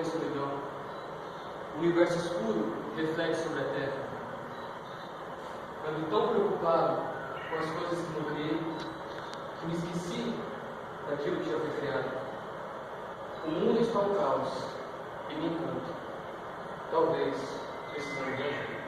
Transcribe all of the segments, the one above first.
a escuridão. O universo escuro reflete sobre a terra. Eu ando tão preocupado com as coisas que não criei, que me esqueci daquilo que já foi criado. O mundo está ao caos e me encanta. Talvez precisando de ajuda.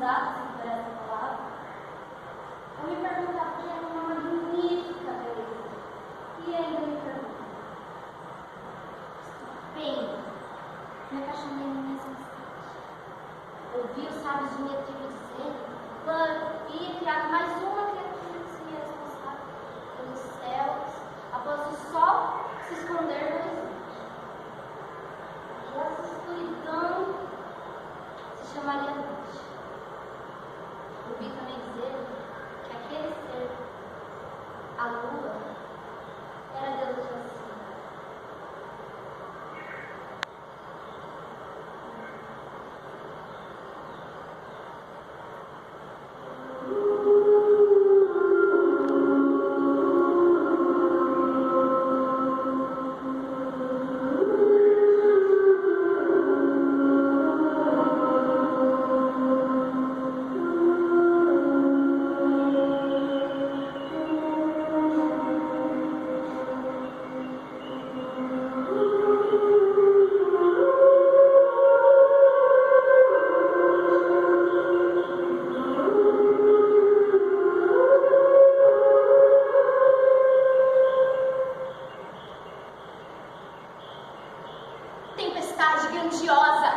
exato, se for essa palavra, eu me perguntava que era uma magnífica beleza. E ainda me pergunto, bem, me apaixonei no mesmo instante. Ouvi os sábios de minha tribo dizer que plano ia criar mais uma criatura que seria responsável pelos céus após o sol se esconder no horizonte. E essa escuridão se chamaria noite. Ouvi também dizer que aquele ser, a lua, era a deusa de vacina. Tempestade grandiosa,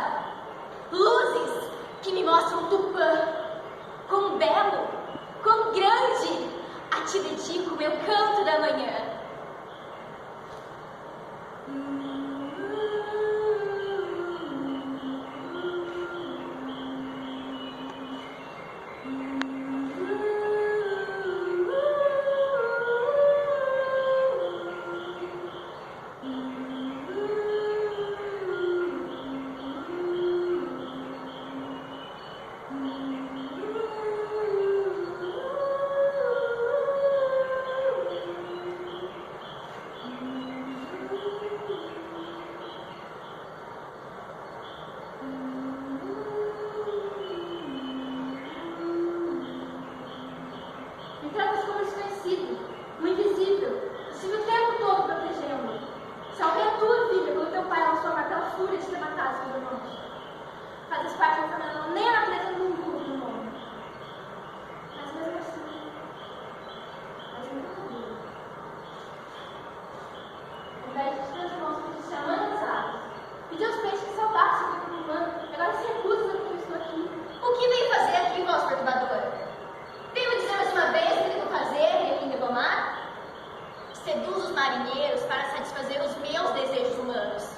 luzes que me mostram Tupã, quão belo, quão grande, a ti dedico meu canto da manhã. Me tratas como desconhecido, um invisível. Estive o tempo todo protegendo-me. Salvei a tua vida quando teu pai lançou a martela fúria de ter matado seus irmãos. Fazes parte da família, nem a natureza de um burro no nome. Mas mesmo assim, és muito duro. Ao invés de teus irmãos pediste a mãe das águas, pedi aos peixes que salvassem o teu corpo humano, e agora se recusas a que eu estou aqui. O que veio fazer aqui, voz perturbadora? Veio me dizer mais uma vez o que devo fazer e a quem devo amar? Seduz os marinheiros para satisfazer os meus desejos humanos.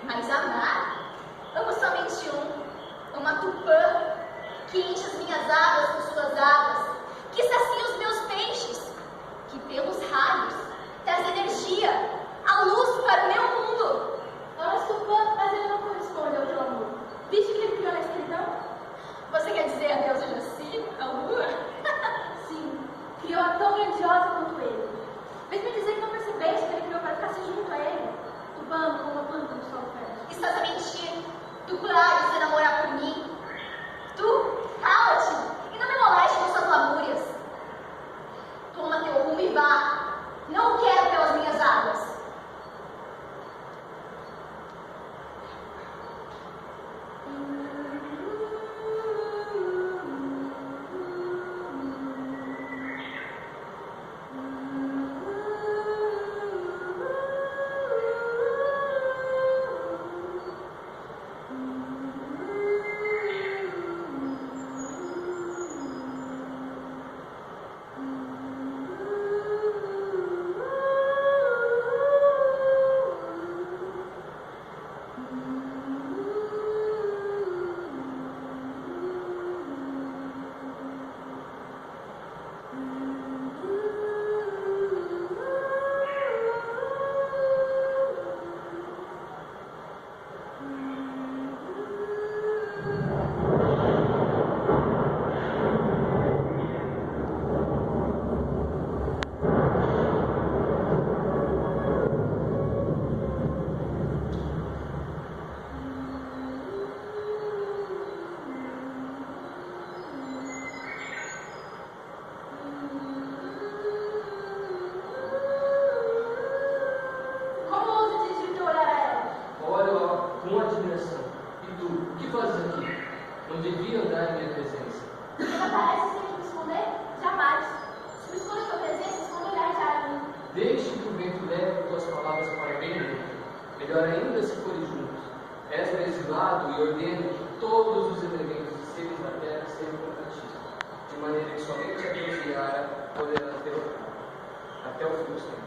Mas amar? Amo somente um, uma Tupã, que enche as minhas águas com suas águas, que sacia os meus peixes, que pelos raios traz energia, a luz para o meu mundo. Amas Tupã, mas ele não corresponde ao teu amor. Viste que ele criou na escuridão? Você quer dizer a deusa Jaci, a lua? Sim, criou-a tão grandiosa quanto ele. Vem-me dizer que não percebeste que ele criou para ficar-se junto a ele. Tupã como uma planta do sol fértil. Estás a mentir. Tu plagas se enamorar por mim. Tu, cala-te e não me moleste com suas lamúrias. Toma teu rumo e vá. Não quero pelas minhas águas. com admiração. E tu, o que fazes aqui? Não devia andar em minha presença. Ele parece ser de me esconder? Jamais. Se me esconde a tua presença, esconderá já a mim. Deixe que o vento leve tuas palavras para bem longe. Melhor ainda se forem juntos. És o exilado e ordeno que todos os elementos e seres da terra sejam contra ti, de maneira que somente a Deus Yara poderá derrotar até o fim dos tempos.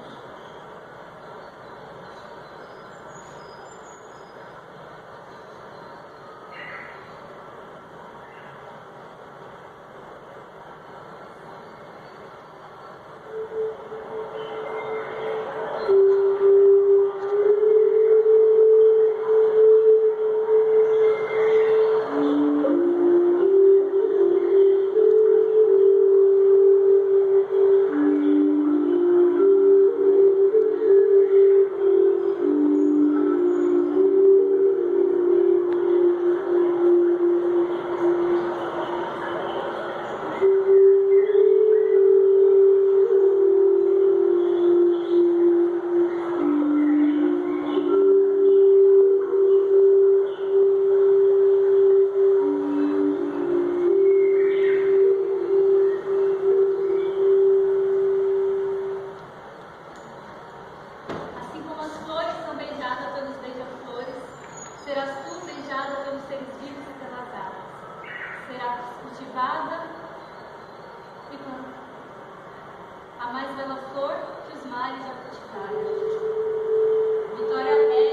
A mais bela flor que os mares já cultivaram. Vitória é